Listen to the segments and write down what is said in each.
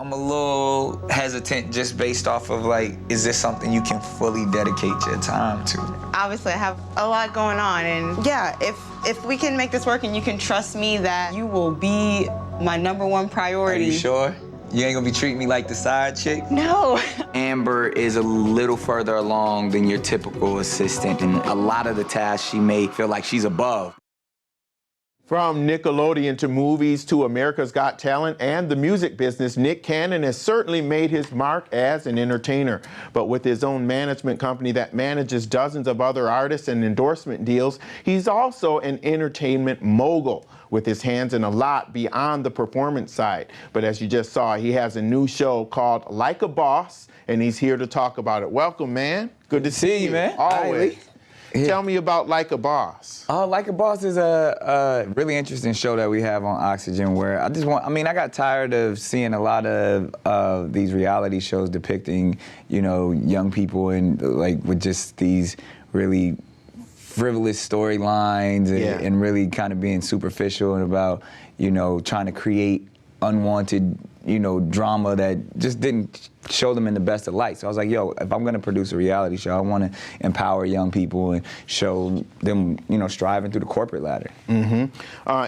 I'm a little hesitant just based off of like, is this something you can fully dedicate your time to? Obviously, I have a lot going on, and yeah, if we can make this work and you can trust me that you will be my #1 priority. Are you sure? You ain't gonna be treating me like the side chick? No. Amber is a little further along than your typical assistant, and a lot of the tasks she may feel like she's above. From Nickelodeon to movies to America's Got Talent and the music business, Nick Cannon has certainly made his mark as an entertainer. But with his own management company that manages dozens of other artists and endorsement deals, he's also an entertainment mogul with his hands in a lot beyond the performance side. But as you just saw, he has a new show called Like a Boss, and he's here to talk about it. Welcome, man. Good to see you, man. Always. Yeah. Tell me about Like a Boss. Like a Boss is a really interesting show that we have on Oxygen where I got tired of seeing a lot of these reality shows depicting, young people and like with just these really frivolous storylines and really kind of being superficial and about, trying to create unwanted, drama that just didn't show them in the best of light. So I was like, yo, if I'm gonna produce a reality show, I wanna empower young people and show them, striving through the corporate ladder. Mm-hmm.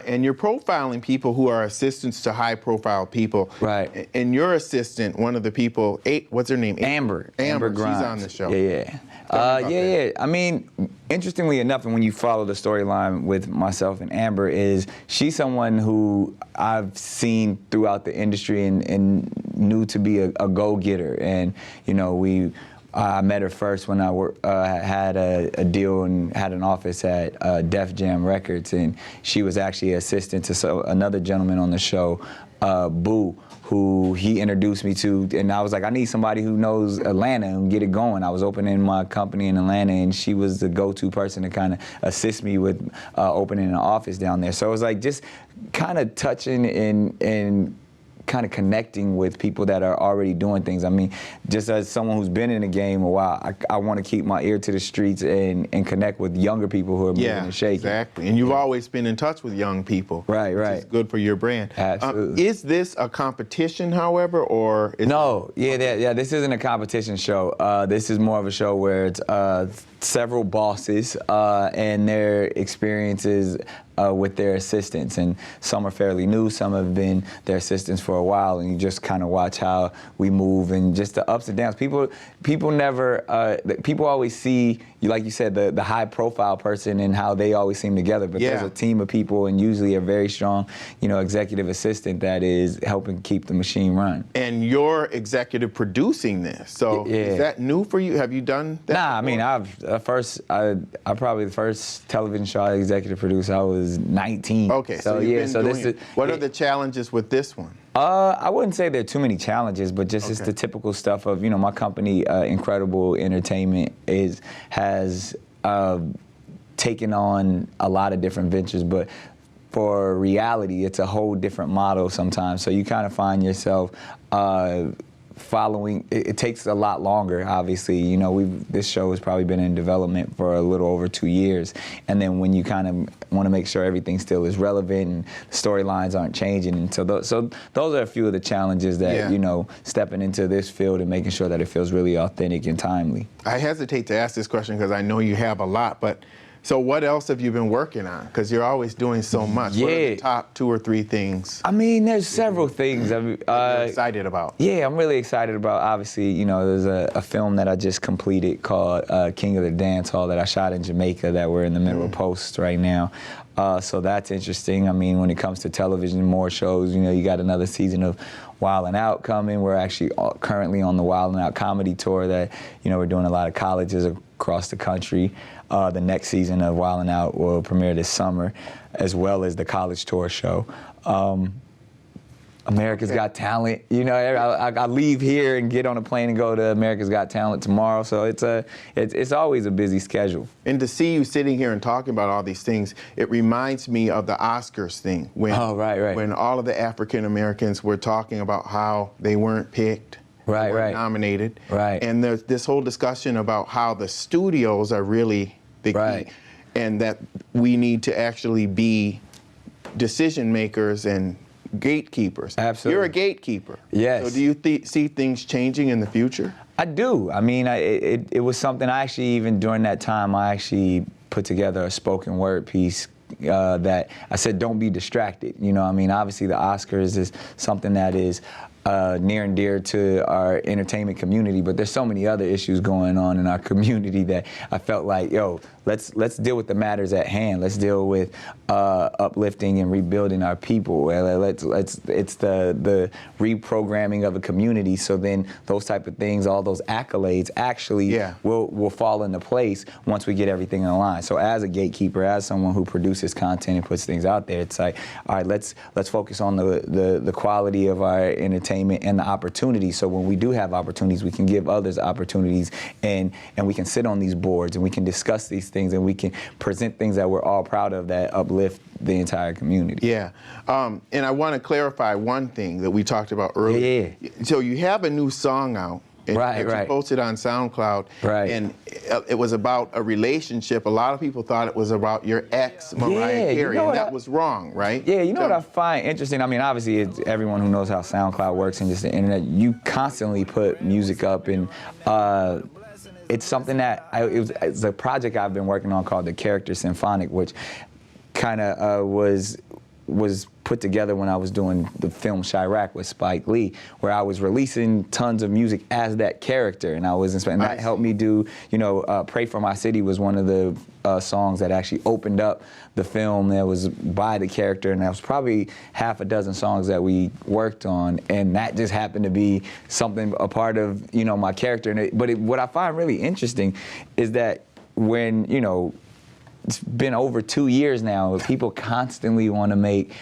And you're profiling people who are assistants to high-profile people. Right. And your assistant, one of the people, what's her name? Amber. Amber Grimes. She's on the show. Yeah. I mean, interestingly enough, and when you follow the storyline with myself and Amber, is she's someone who I've seen throughout the industry and knew to be a go-getter. And, I met her first when I had a deal and had an office at Def Jam Records, and she was actually an assistant to another gentleman on the show, Boo, who he introduced me to, and I was like, I need somebody who knows Atlanta and get it going. I was opening my company in Atlanta, and she was the go-to person to kind of assist me with opening an office down there. So it was like just kind of touching and kind of connecting with people that are already doing things. I mean, just as someone who's been in the game a while, I want to keep my ear to the streets and connect with younger people who are moving and shaking. Exactly. And you've always been in touch with young people. Right. Which is good for your brand. Absolutely. Is this a competition, however, or? No. This isn't a competition show. This is more of a show where it's several bosses and their experiences with their assistants, and some are fairly new, some have been their assistants for a while, and you just kind of watch how we move and just the ups and downs. People always see, like you said, the high-profile person and how they always seem together, but there's a team of people and usually a very strong, executive assistant that is helping keep the machine run. And you're executive producing this, so is that new for you? Have you done that? Nah, I mean, I probably the first television show I executive produced, I was 19. Okay, so what are the challenges with this one? I wouldn't say there are too many challenges, but just it's the typical stuff of, my company, Incredible Entertainment, has taken on a lot of different ventures, but for reality, it's a whole different model sometimes. So you kind of find yourself following. It takes a lot longer, obviously. This show has probably been in development for a little over 2 years, and then when you kind of want to make sure everything still is relevant and the storylines aren't changing, and so those are a few of the challenges that stepping into this field and making sure that it feels really authentic and timely. I hesitate to ask this question because I know you have a lot, but so what else have you been working on? Because you're always doing so much. What are the top 2 or 3 things? I mean, there's several things you're excited about. Yeah, I'm really excited about, obviously, there's a film that I just completed called King of the Dance Hall that I shot in Jamaica that we're in the middle of post right now. So that's interesting. I mean, when it comes to television, more shows, you got another season of Wildin' Out coming. We're actually currently on the Wildin' Out comedy tour that, we're doing a lot of colleges across the country. The next season of Wildin' Out will premiere this summer, as well as the college tour show. America's Got Talent. I leave here and get on a plane and go to America's Got Talent tomorrow. So it's always a busy schedule. And to see you sitting here and talking about all these things, it reminds me of the Oscars thing when when all of the African Americans were talking about how they weren't picked. Weren't nominated. And there's this whole discussion about how the studios are really the key, and that we need to actually be decision makers and gatekeepers. Absolutely. You're a gatekeeper. Yes. So do you see things changing in the future? I do. I mean, it was something I actually, even during that time, I actually put together a spoken word piece that I said, don't be distracted. You know, I mean, obviously the Oscars is something that is near and dear to our entertainment community, but there's so many other issues going on in our community that I felt like, yo, let's deal with the matters at hand. Let's deal with uplifting and rebuilding our people. It's the reprogramming of a community. So then those type of things, all those accolades, actually will fall into place once we get everything in line. So as a gatekeeper, as someone who produces content and puts things out there, it's like, all right, let's focus on the quality of our entertainment and the opportunities. So when we do have opportunities, we can give others opportunities, and we can sit on these boards and we can discuss these things, and we can present things that we're all proud of that uplift the entire community. Yeah, and I want to clarify one thing that we talked about earlier. Yeah. So you have a new song out. Right. You posted on SoundCloud. Right. And it was about a relationship. A lot of people thought it was about your ex, Mariah Carey, and that was wrong, right? Yeah, you know what I find interesting? I mean, obviously, it's everyone who knows how SoundCloud works and just the internet, you constantly put music up, and it's something that it's a project I've been working on called The Character Symphonic, which kind of was put together when I was doing the film Chirac with Spike Lee, where I was releasing tons of music as that character, and and that helped me do, you know, Pray for My City was one of the songs that actually opened up the film that was by the character, and that was probably half a dozen songs that we worked on, and that just happened to be something, a part of, you know, my character. What I find really interesting is that when, you know, it's been over 2 years now, people constantly want to make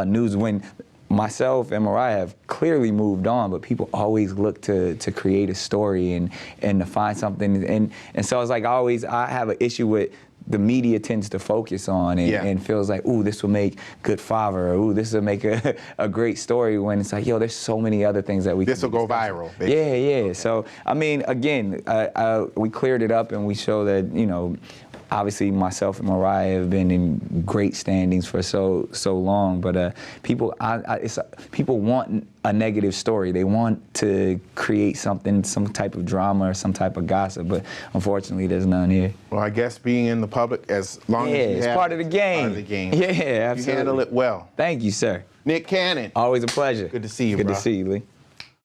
news when myself and Mariah have clearly moved on, but people always look to create a story and to find something. And so it's like I have an issue with the media tends to focus on and feels like, ooh, this will make good father, or ooh, this will make a great story, when it's like, yo, there's so many other things that this will go viral. Basically. Yeah. Okay. So, I mean, again, we cleared it up and we show that, you know, obviously myself and Mariah have been in great standings for so long, but people want a negative story. They want to create something, some type of drama or some type of gossip, but unfortunately there's none here. Well, I guess being in the public, as long as you it's have part of the game. Part of the game. Yeah, absolutely. You handle it well. Thank you, sir. Nick Cannon. Always a pleasure. Good to see you, Good bro. to see you, Lee.